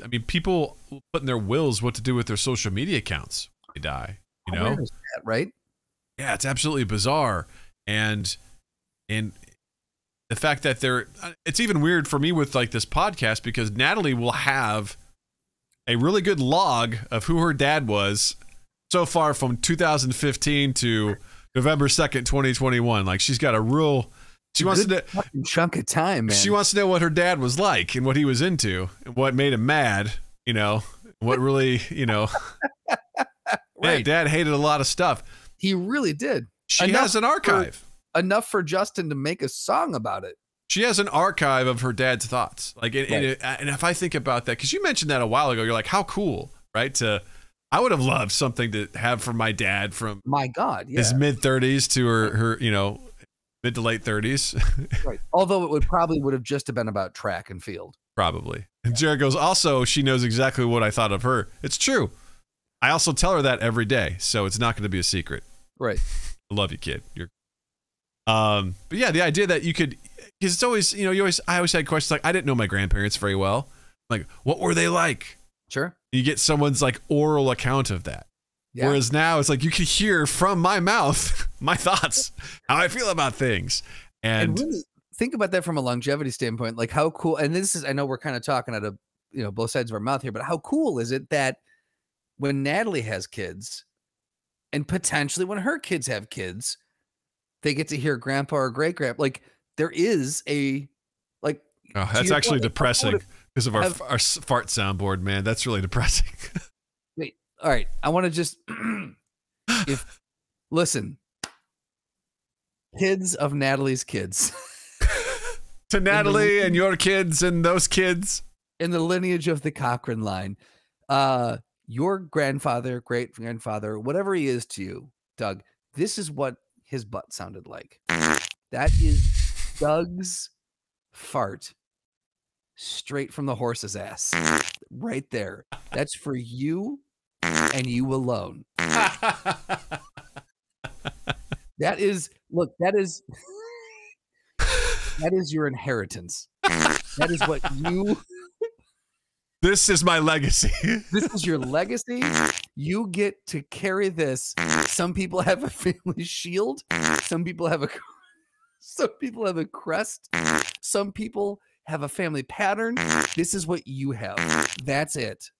I mean, people put in their wills what to do with their social media accounts when they die. You know, that, right? Yeah, it's absolutely bizarre, and the fact that it's even weird for me with like this podcast because Natalie will have a really good log of who her dad was so far from 2015 to November 2nd, 2021. Like she's got a real, she wants to know chunk of time, man. She wants to know what her dad was like and what he was into and what made him mad, you know, what really, you know, right. Dad hated a lot of stuff. He really did. She has an archive. Enough for Justin to make a song about it. She has an archive of her dad's thoughts. Like, and if I think about that, because you mentioned that a while ago, you're like, how cool, right? I would have loved something to have from my dad from my God, his mid 30s to her, you know, mid to late 30s. Right. Although it would have just been about track and field. Probably. And Jared goes, also, she knows exactly what I thought of her. It's true. I also tell her that every day, so it's not going to be a secret. Right. I love you, kid. But yeah, the idea that you could, because it's always, you know, I always had questions like, I didn't know my grandparents very well. Like, what were they like? Sure. You get someone's like oral account of that. Yeah. Whereas now it's like, you can hear from my mouth, my thoughts, how I feel about things. And really think about that from a longevity standpoint, like how cool, and this is, I know we're kind of talking out of, you know, both sides of our mouth here, but how cool is it that when Natalie has kids and potentially when her kids have kids, they get to hear grandpa or great grandpa. Like there is a, like, oh, that's actually depressing because of our fart soundboard, man. That's really depressing. Wait, all right. I want to just, listen, kids of Natalie's kids. To Natalie and your kids and those kids. In the lineage of the Cochran line. Your grandfather, great grandfather, whatever he is to you, Doug, this is what his butt sounded like. That is Doug's fart straight from the horse's ass. Right there. That's for you and you alone. That is, look, that is your inheritance. That is what you... This is my legacy. This is your legacy. You get to carry this. Some people have a family shield. Some people have a crest. Some people have a family pattern. This is what you have. That's it.